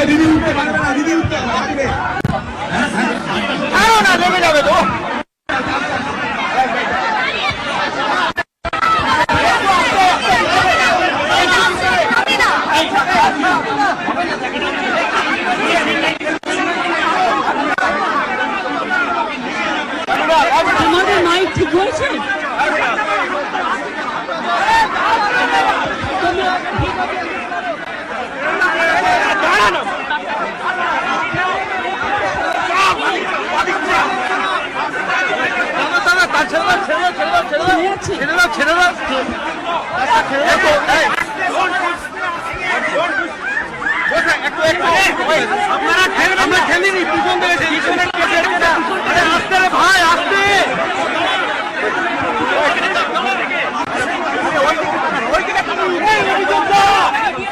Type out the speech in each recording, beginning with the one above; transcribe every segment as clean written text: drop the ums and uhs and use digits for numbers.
দিদি উঠতে পারবে না, দিদি উঠতে পারবে না, নেমে যাবে তো। আমাদের মাইক ঠিক হয়েছে? আমরা খেলিনি, পিছন থেকে আসতে ভাই, আসতে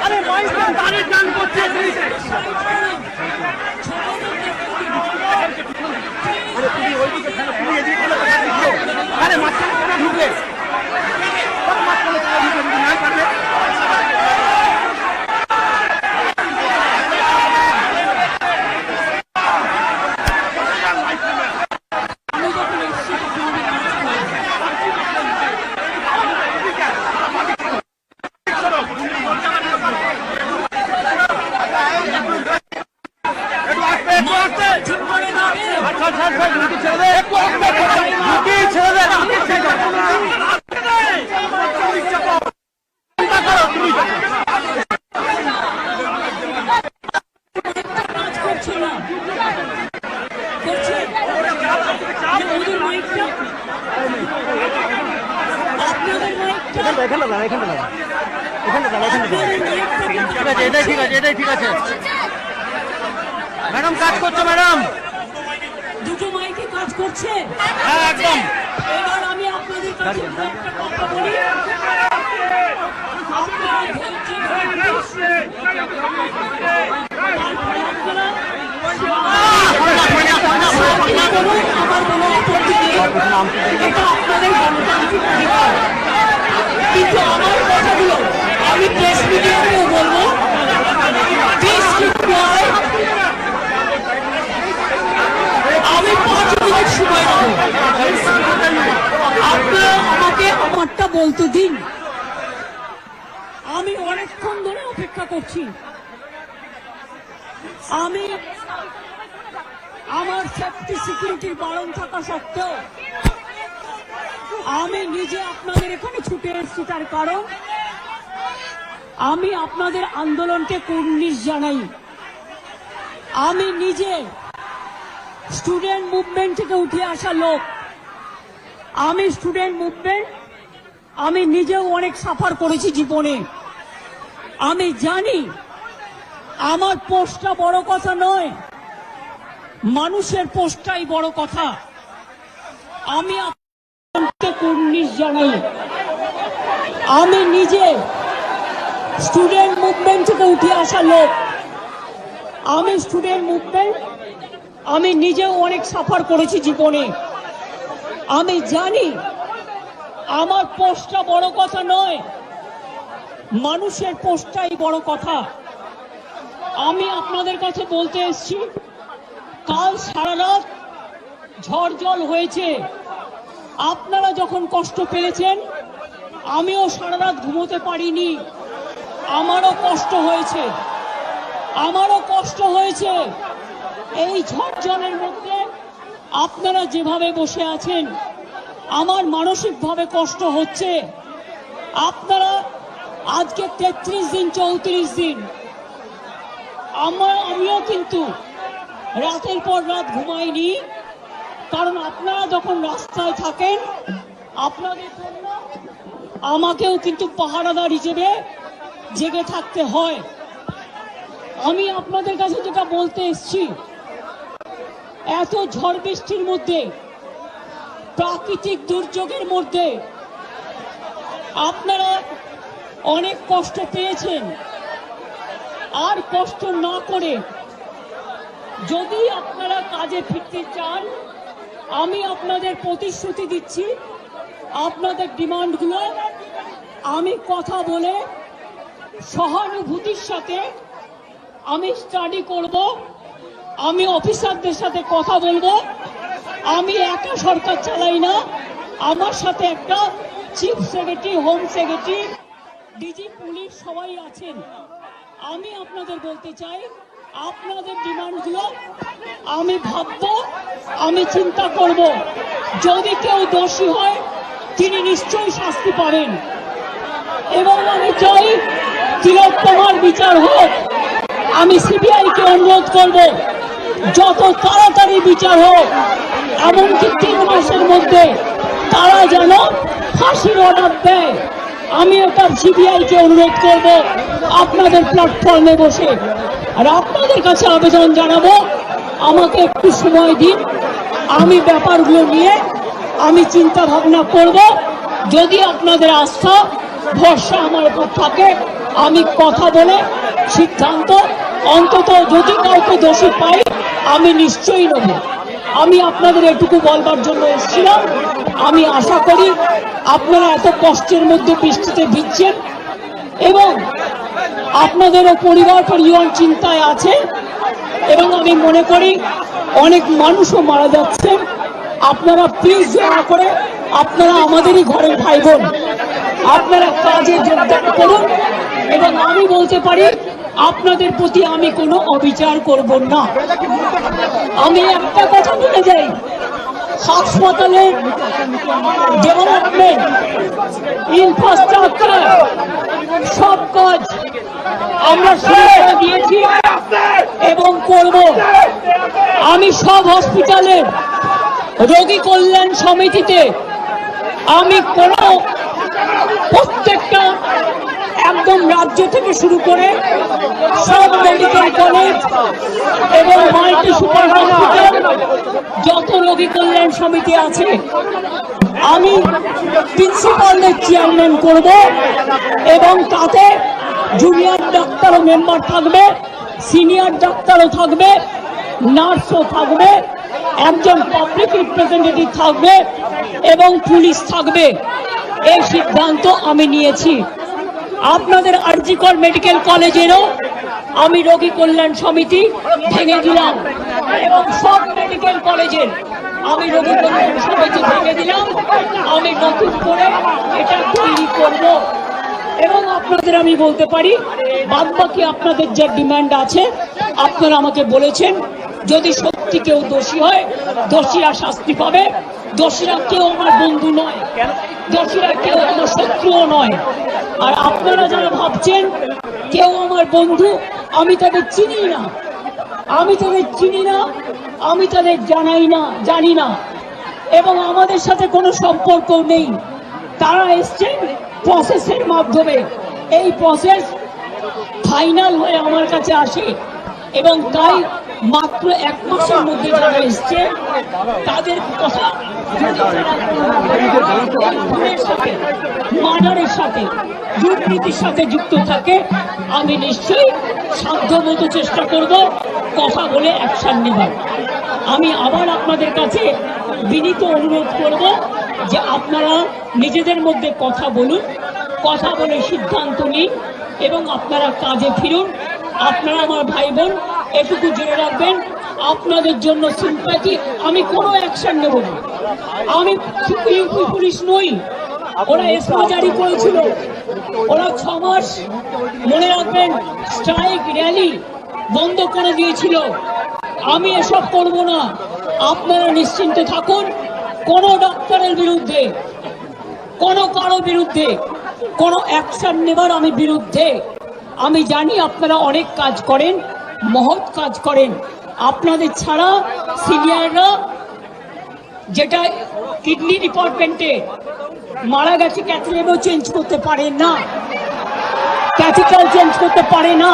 আরে গাড়ির গান করছে। আরে মাঝখানে ঢুকলে ম্যাডাম কাজ করছো ম্যাডাম? দুটো মাইকে কাজ করছে? হ্যাঁ একদম। এবার আমি আপনাদের কাছে একটা কথা বলি, কিন্তু আমার কথাগুলো আমি প্রেস মিডিয়াতেও বলবো, আমি 5 মিনিট সময় দেবো, আপনারা আমাকে আমারটা বলতে দিন। আমি অনেকক্ষণ ধরে অপেক্ষা করছি। আমি আমার সেফটি সিকিউরিটির বারণ থাকা সত্ত্বেও আমি নিজে আপনাদের এখানে ছুটে এসেছি, তার কারণ আমি আপনাদের আন্দোলনকে কুর্নিশ জানাই। আমি নিজে স্টুডেন্ট মুভমেন্ট থেকে উঠে আসা লোক। আমি স্টুডেন্ট মুভমেন্ট, আমি নিজেও অনেক সাফার করেছি জীবনে। আমি জানি আমার পোস্টটা বড় কথা নয়, মানুষের পোস্টটাই বড় কথা। আমি আপনাকে কুর্নিশ জানাই। আমি নিজে স্টুডেন্ট মুভমেন্ট থেকে উঠে আসা লোক। আমি স্টুডেন্ট মুভমেন্ট, আমি নিজেও অনেক সাফার করেছি জীবনে। আমি জানি আমার পোস্টটা বড় কথা নয়, মানুষের পোস্টটাই বড় কথা। আমি আপনাদের কাছে বলতে এসেছি, কাল সারা রাত ঝড় জল হয়েছে। আপনারা যখন কষ্ট পেয়েছেন, আমিও সারা রাত ঘুমোতে পারিনি। আমারও কষ্ট হয়েছে, আমারও কষ্ট হয়েছে। এই ঝড় জলের মধ্যে আপনারা যেভাবে বসে আছেন, আমার মানসিকভাবে কষ্ট হচ্ছে। আপনারা আজকে 33 দিন 34 দিন, আমিও কিন্তু রাতের পর রাত ঘুমাইনি, কারণ আপনারা যখন রাস্তায় থাকেন, আপনাদের জন্য আমাকেও কিন্তু পাহারাদার হিসেবে জেগে থাকতে হয়। আমি আপনাদের কাছে যেটা বলতে এসেছি, এত ঝড় বৃষ্টির মধ্যে, প্রাকৃতিক দুর্যোগের মধ্যে আপনারা অনেক কষ্ট পেয়েছেন। আর কষ্ট না করে যদি আপনারা কাজে ফিরতে চান, আমি আপনাদের প্রতিশ্রুতি দিচ্ছি, আপনাদের ডিমান্ডগুলো আমি কথা বলে সহানুভূতির সাথে আমি স্টাডি করব, আমি অফিসারদের সাথে কথা বলবো। আমি একা সরকার চালাই না, আমার সাথে একটা chief secretary, home secretary, DG police সবাই আছেন। আমি আপনাদের বলতে চাই, আপনাদের ডিমান্ডগুলো আমি ভাববো, আমি চিন্তা করব। যদি কেউ দোষী হয় তিনি নিশ্চয়ই শাস্তি পাবেন এবং আমি চাই তিলোত্তমার বিচার হোক। আমি সিবিআইকে অনুরোধ করব যত তাড়াতাড়ি বিচার হোক, এমনকি 3 মাসের মধ্যে তারা যেন ফাঁসির অর্ডার দেয়। আমি এটা সিবিআইকে অনুরোধ করব আপনাদের প্ল্যাটফর্মে বসে। আর আপনাদের কাছে আবেদন জানাবো, আমাকে একটু সময় দিন, আমি ব্যাপারগুলো নিয়ে আমি চিন্তা ভাবনা করব। যদি আপনাদের আস্থা ভরসা আমার উপর থাকে, আমি কথা বলে সিদ্ধান্ত, অন্তত যদি কাউকে দোষী পাই আমি নিশ্চয়ই নেব। আমি আপনাদের এটুকু বলবার জন্য এসেছিলাম। আমি আশা করি আপনারা এত কষ্টের মধ্যে বৃষ্টিতে ভিজছেন এবং আপনাদেরও পরিবার পরিজন চিন্তায় আছে এবং আমি মনে করি অনেক মানুষও মারা যাচ্ছে। আপনারা প্লিজ দয়া করে, আপনারা আমাদেরই ঘরের ভাই বোন, আপনারা কাজে যোগদান করুন এবং আমি বলতে পারি আপনাদের প্রতি আমি কোনো অবিচার করব না। আমি একটা কথা বলে যাই, হাসপাতালের ডেভেলপমেন্ট, ইনফ্রাস্ট্রাকচার সব কাজ আমরা শুরু করে দিয়েছি এবং করব। আমি সব হসপিটালের রোগী কল্যাণ সমিতিতে আমি প্রত্যেকটা একদম রাজ্য থেকে শুরু করে সব মেডিকেল কলেজ এবং মাল্টি সুপার হসপিটাল যত রোগী কল্যাণ সমিতি আছে আমি প্রিন্সিপালের চেয়ারম্যান করব এবং তাতে জুনিয়র ডাক্তারও মেম্বার থাকবে, সিনিয়র ডাক্তারও থাকবে, নার্সও থাকবে, একজন পাবলিক রিপ্রেজেন্টেটিভ থাকবে এবং পুলিশ থাকবে। এই সিদ্ধান্ত আমি নিয়েছি। আপনাদের আরজিকর মেডিকেল কলেজেরও আমি রোগী কল্যাণ সমিতি ভেঙে দিলাম এবং সব মেডিকেল কলেজের আমি রোগী কল্যাণ সমিতি ভেঙে দিলাম। আমি নতুন করে এটা তৈরি করব এবং আপনাদের আমি বলতে পারি বাদবাকি আপনাদের যে ডিমান্ড আছে আপনারা আমাকে বলেছেন। যদি সত্যি কেউ দোষী হয়, দোষীরা শাস্তি পাবে। দোষীরা কেউ আমার বন্ধু নয়, দোষীরা কেউ আমার শত্রুও নয়। আর আপনারা যারা ভাবছেন কেউ আমার বন্ধু, আমি তাদের চিনি না, আমি তাদের চিনি না, আমি তাদের জানি না এবং আমাদের সাথে কোনো সম্পর্ক নেই। তারা এসছেন প্রসেসের মাধ্যমে, এই প্রসেস ফাইনাল হয়ে আমার কাছে আসে এবং তাই মাত্র 1 মাসের মধ্যে যারা এসছে তাদের কথা মার্ডারের সাথে দুর্নীতির সাথে যুক্ত থাকে আমি নিশ্চয়ই সাধ্যমতো চেষ্টা করব কথা বলে অ্যাকশন নেবার। আমি আবার আপনাদের কাছে বিনীত অনুরোধ করব যে আপনারা নিজেদের মধ্যে কথা বলুন, কথা বলে সিদ্ধান্ত নিন এবং আপনারা কাজে ফিরুন। আপনারা আমার ভাই বোন, এটুকু জেনে রাখবেন আপনাদের জন্য সিম্প্যাথি। আমি কোনো অ্যাকশন নেব না, আমি ইউপি পুলিশ নই। ওরা এসপি জারি করেছিল, ওরা 6 মাস মনে রাখবেন স্ট্রাইক র্যালি বন্ধ করে দিয়েছিল। আমি এসব করব না, আপনারা নিশ্চিন্তে থাকুন। কোনো ডাক্তারের বিরুদ্ধে, কোনো কারো বিরুদ্ধে কোনো অ্যাকশন নেবার আমি বিরুদ্ধে। আমি জানি আপনারা অনেক কাজ করেন, মহৎ কাজ করেন। আপনাদের ছাড়া সিনিয়ররা, যেটা কিডনি ডিপার্টমেন্টে মারা গেছে, ক্যাথলেটও চেঞ্জ করতে পারে না, ক্যাথিটার চেঞ্জ করতে পারে না।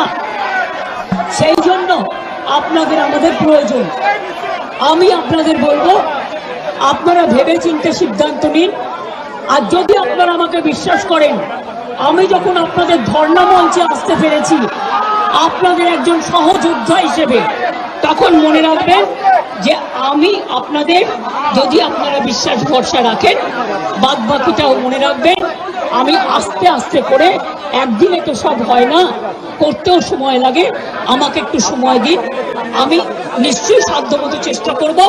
সেই জন্য আপনাদের আমাদের প্রয়োজন। আমি আপনাদের বলবো আপনারা ভেবে চিন্তে সিদ্ধান্ত নিন। আর যদি আপনারা আমাকে বিশ্বাস করেন, আমি যখন আপনাদের ধর্ণা মঞ্চে আসতে পেরেছি আপনাদের একজন সহযোদ্ধা হিসেবে, তখন মনে রাখবেন যে আমি আপনাদের, যদি আপনারা বিশ্বাস ভরসা রাখেন, বাদ বাকিটাও মনে রাখবেন। আমি আস্তে আস্তে করে, একদিনে তো সব হয় না, করতেও সময় লাগে, আমাকে একটু সময় দিন। আমি নিশ্চয়ই সাধ্যমতো চেষ্টা করব।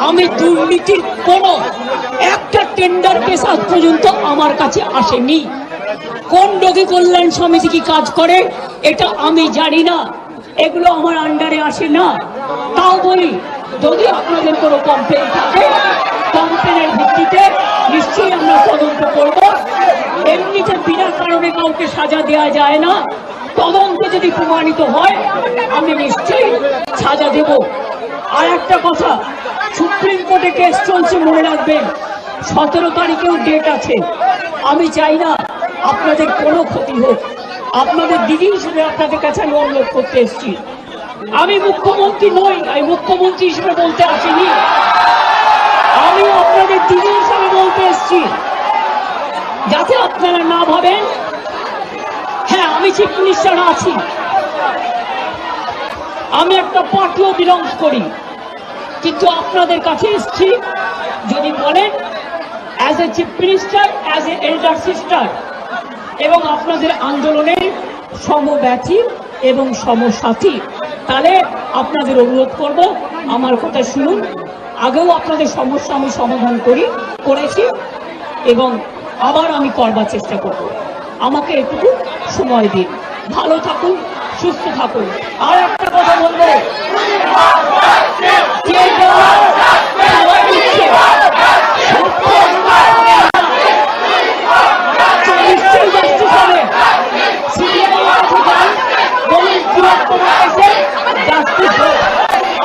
আমি দুর্নীতির কোনো একটা টেন্ডার কেস আজ পর্যন্ত আমার কাছে আসেনি। কোন রোগী কল্যাণ সমিতি কি কাজ করে এটা আমি জানি না, এগুলো আমার আন্ডারে আসে না। তাও বলি, যদি আপনাদের কোনো কমপ্লেন থাকে, কমপ্লেনের ভিত্তিতে নিশ্চয়ই আমরা তদন্ত করব। এমনিতে বিনা কারণে কাউকে সাজা দেওয়া যায় না। তদন্তে যদি প্রমাণিত হয়, আমি নিশ্চয়ই সাজা দেব। আর একটা কথা, সুপ্রিম কোর্টে কেস চলছে, মনে রাখবেন 17 তারিখেও ডেট আছে। আমি চাই না আপনাদের কোনো ক্ষতি হোক। আপনাদের দিদি হিসেবে আপনাদের কাছে আমি অনুরোধ করতে এসেছি। আমি মুখ্যমন্ত্রী নই, আমি মুখ্যমন্ত্রী হিসেবে বলতে আসিনি, আমি আপনাদের দিদি হিসেবে বলতে এসেছি। যাতে আপনারা না ভাবেন, হ্যাঁ আমি চিফ মিনিস্টার আছি, আমি একটা পার্টিও বিলংস করি, কিন্তু আপনাদের কাছে এসেছি যদি বলেন as a chief minister, as a elder sister, এবং আপনাদের আন্দোলনের সমব্যথী এবং সমসাথী, তাহলে আপনাদের অনুরোধ করব আমার কথা শুনুন। আগেও আপনাদের সমস্যা আমি সমাধান করেছি এবং আবার আমি করবার চেষ্টা করব। আমাকে একটু সময় দিন। ভালো থাকুন, সুস্থ থাকুন। আর একটা কথা বলবো,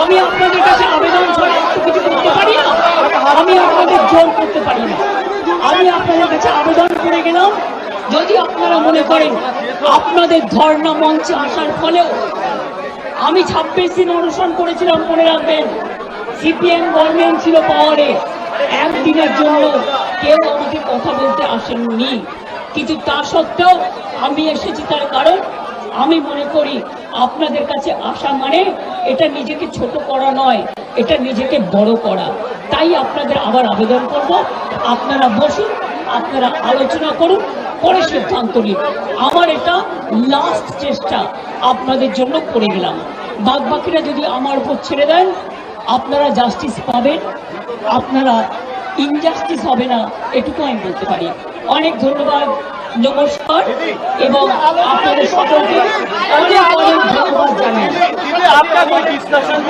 আমি আপনাদের কাছে আবেদন ছাড়া কিছু করতে পারি না, আমি আপনাদের জোর করতে পারি না। আমি আপনাদের কাছে আবেদন করে গেলাম, যদি আপনারা মনে করেন আপনাদের ধর্ণা মঞ্চে আসার ফলেও, আমি 26 দিন অনশন করেছিলাম, মনে রাখবেন সিপিএম গভর্নমেন্ট ছিল পাওয়ারে, একদিনের জন্য কেউ আমাকে কথা বলতে আসেননি, কিন্তু তা সত্ত্বেও আমি এসেছি। তার কারণ আমি মনে করি আপনাদের কাছে আসা মানে এটা নিজেকে ছোট করা নয়, এটা নিজেকে বড় করা। তাই আপনাদের আবার আবেদন করব, আপনারা বসুন, আপনারা আলোচনা করুন, পরে সিদ্ধান্ত নিন। আমার এটা লাস্ট চেষ্টা আপনাদের জন্য করে গেলাম। বাদ বাকিরা যদি আমার উপর ছেড়ে দেন, আপনারা জাস্টিস পাবেন, আপনারা ইনজাস্টিস হবে না, এটুকু আমি বলতে পারি। অনেক ধন্যবাদ, নমস্কার, এবং আপনাদের সকলকে অনেক অনেক ধন্যবাদ জানাই। आपका कोई डिस्कशन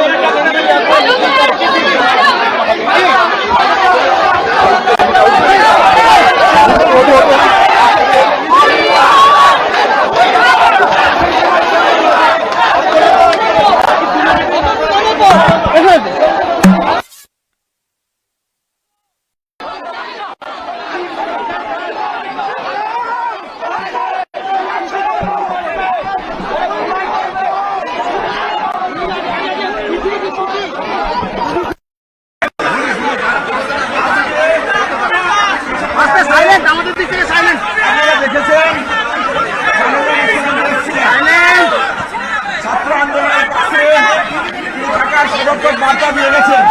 বার্তা দিয়ে গেছেন।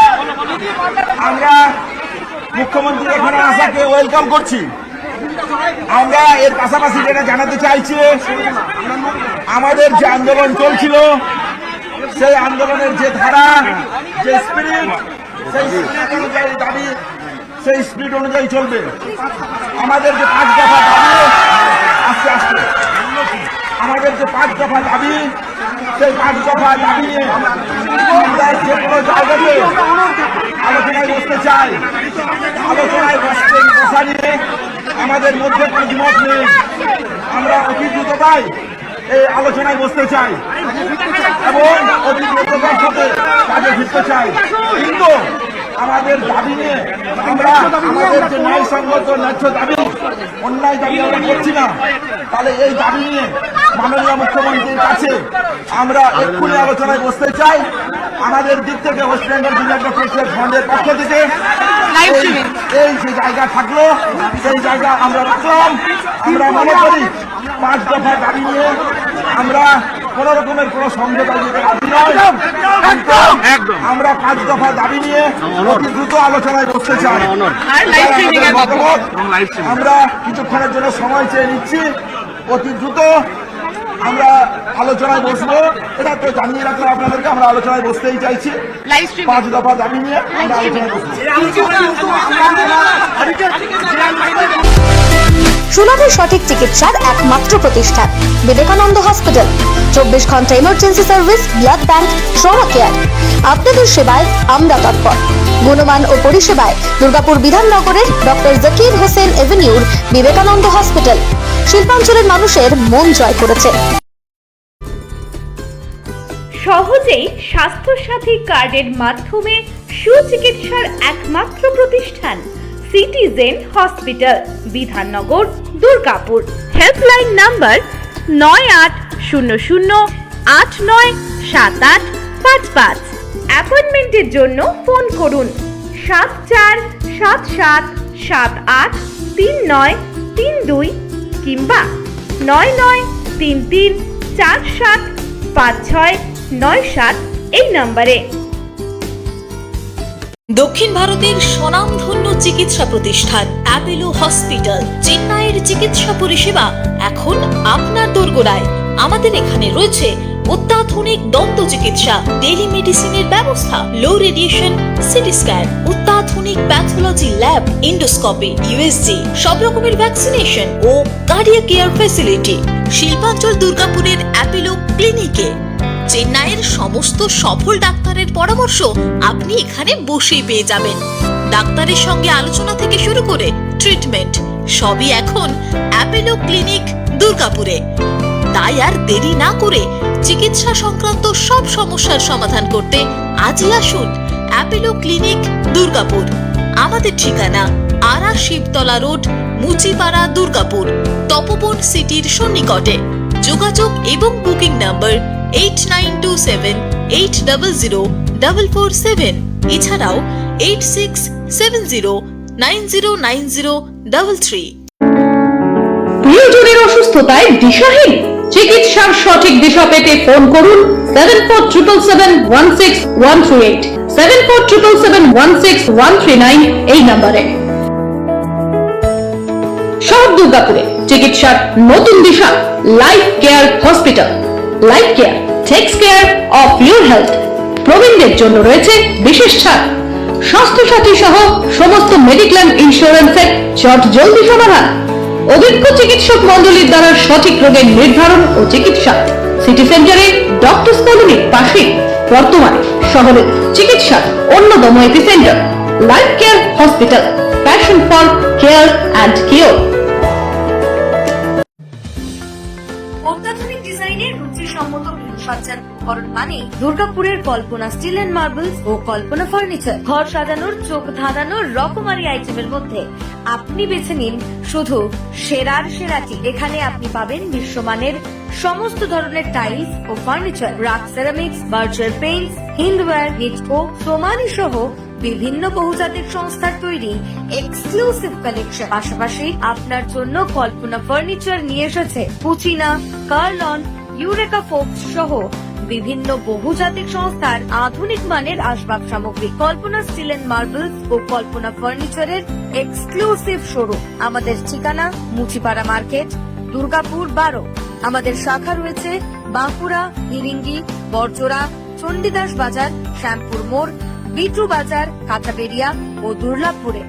আমরা মুখ্যমন্ত্রী এখানে আসাকে ওয়েলকাম করছি। আমরা এর পাশাপাশি যেটা জানাতে চাইছি, আমাদের যে আন্দোলন চলছিল, সেই আন্দোলনের যে ধারা, যে স্পিরিট, সেই স্পিরিট অনুযায়ী দাবি, সেই স্পিরিট অনুযায়ী চলবে। আমাদের যে 5 দফা দাবি, আস্তে আস্তে আমাদের যে 5 দফা দাবি, সেই 5 দফা দাবি নিয়ে আমরা যে কোনো জায়গাতে আলোচনায় বসতে চাই। আলোচনায় বসা নিয়ে আমাদের মধ্যে কোনো দ্বিমত নেই। আমরা অতি দ্রুততাই এই আলোচনায় বসতে চাই এবং অতি দ্রুততার সাথে কাজে ফিরতে চাই। কিন্তু আমাদের দাবি নিয়ে আমরা আমাদের যে ন্যায়সঙ্গত ন্যায্য দাবি, অন্যায় দাবি আমরা করছি না, তাহলে এই দাবি নিয়ে মাননীয় মুখ্যমন্ত্রীর কাছে আমরা এক্ষুনি আলোচনায় বসতে চাই। আমাদের দিক থেকে ওয়েস্ট বেঙ্গল জুনিয়র ডক্টর ফ্রন্টের পক্ষ থেকে এই যে জায়গা থাকলো, সেই জায়গা আমরা রাখলাম। আমরা মনে করি 5 দফা দাবি নিয়ে আমরা কোন রকমের কোন সমঝোতা দিতে রাজি নয়। কিন্তু আমরা 5 দফা দাবি নিয়ে অতি দ্রুত আলোচনায় বসতে চাই। মতামত আমরা কিছুক্ষণের জন্য সময় চেয়ে নিচ্ছি, অতি দ্রুত আমরা আলোচনায় বসবো। এটা তো জানিয়ে রাখলাম আপনাদেরকে, আমরা আলোচনায় বসতেই চাইছি। 5 দফা দাবি নিয়ে আমরা আলোচনায় বসবো। সুলভে সঠিক চিকিৎসার একমাত্র প্রতিষ্ঠান বিবেকানন্দ হসপিটাল। 24 ঘন্টা emergency service, blood bank, trauma care. আপনাদের সেবায় আমরা তৎপর। গুণমান ও পরিষেবায় দুর্গাপুর বিধাননগরের ডক্টর জাকির হোসেন এভিনিউর বিবেকানন্দ হসপিটাল শিল্পাঞ্চলের মানুষের মন জয় করেছে। সহজেই স্বাস্থ্যসাথী কার্ডের মাধ্যমে সুচিকিৎসার একমাত্র প্রতিষ্ঠান citizen hospital, Bidhannagar, Durgapur. Helpline number 9800897855। অ্যাপয়েন্টমেন্টের জন্য ফোন করুন 7477783932 কিংবা 9933475697 এই নম্বরে। দক্ষিণ ভারতের স্বনামধন্য চিকিৎসা প্রতিষ্ঠান অ্যাপেলো হসপিটাল। চেন্নাইয়ের চিকিৎসা পরিষেবা এখন আপনার দোরগোড়ায়। আমাদের এখানে রয়েছে অত্যাধুনিক দন্ত চিকিৎসা, টেলিমেডিসিনের ব্যবস্থা, লো রেডিয়েশন সিটি স্ক্যান, অত্যাধুনিক প্যাথোলজি ল্যাব, ইন্ডোস্কোপি, ইউএসজি, সব রকমের ভ্যাকসিনেশন ও কার্ডিয়াক কেয়ার ফ্যাসিলিটি। শিল্পাঞ্চল দুর্গাপুরের অ্যাপেলো ক্লিনিকে চেন্নাইয়ের সমস্ত সফল ডাক্তারের পরামর্শ আপনি এখানে বসেই পেয়ে যাবেন। ডাক্তারের সঙ্গে আলোচনা থেকে শুরু করে ট্রিটমেন্ট সবই এখন অ্যাপেলো ক্লিনিক দুর্গাপুরে। তাই আর দেরি না করে চিকিৎসা সংক্রান্ত সব সমস্যার সমাধান করতে আজই আসুন অ্যাপেলো ক্লিনিক দুর্গাপুর। আমাদের ঠিকানা আরা শিবতলা রোড, মুচিপাড়া, দুর্গাপুর, তপবন সিটির সন্নিকটে। যোগাযোগ এবং বুকিং নাম্বার 8927800447, এছাড়াও 8670909033। প্রিয়জনের অসুস্থতায় দিশাহীন, চিকিৎসার সঠিক দিশা পেতে ফোন করুন 7477716138, 7477716139 এই নম্বরে। শহর দুর্গাপুরে চিকিৎসার নতুন দিশা life care hospital. Life care takes care of your health. প্রবীণদের জন্য রয়েছে বিশেষ ছাড়। স্বাস্থ্যসাথী সহ সমস্ত মেডিক্লেম ইন্স্যুরেন্সের জলদি সমাধান। অভিজ্ঞ চিকিৎসক মণ্ডলীর দ্বারা সঠিক রোগের নির্ধারণ ও চিকিৎসা। সিটি সেন্টারে ডক্টরস কলোনির পাশে বর্তমানে শহরের চিকিৎসার অন্যতম epicentre life care hospital, passion for care and cure. অত্যাধুনিক ডিজাইনের রুচিসম্মত গৃহসজ্জার উপকরণ মানে দুর্গাপুরের কল্পনা স্টিল এন্ড মার্বেলস ও কল্পনা ফার্নিচার। ঘর সাজানোর, চোখ ধাঁধানোর রকমারি আইটেমের মধ্যে আপনি বেছে নিন শুধু সেরার সেরাটি। এখানে আপনি পাবেন বিশ্বমানের সমস্ত ধরনের টাইলস ও furniture, RAK ceramics, Berger paints, Hindware, হিটকো, সোমানি সহ বিভিন্ন বহুজাতিক সংস্থার তৈরি এক্সক্লুসিভ কালেকশন। পাশাপাশি আপনার জন্য কল্পনা ফার্নিচার নিয়ে এসেছে পুচিনা, কার্লন, ইউরেকা ফোকস সহ বিভিন্ন বহুজাতিক সংস্থার আধুনিক মানের আসবাব সামগ্রী। কল্পনা স্টিল এন্ড মার্বেলস ও কল্পনা ফার্নিচারের এক্সক্লুসিভ শোরুম। আমাদের ঠিকানা মুচিপাড়া মার্কেট, দুর্গাপুর 12। আমাদের শাখা রয়েছে বাঁকুড়া, হিরিঙ্গি, বড়জোড়া, চণ্ডীদাস বাজার, শ্যামপুর মোড়, বিটু বাজার, কাঁচাবেড়িয়া ও দুর্লাভপুরে।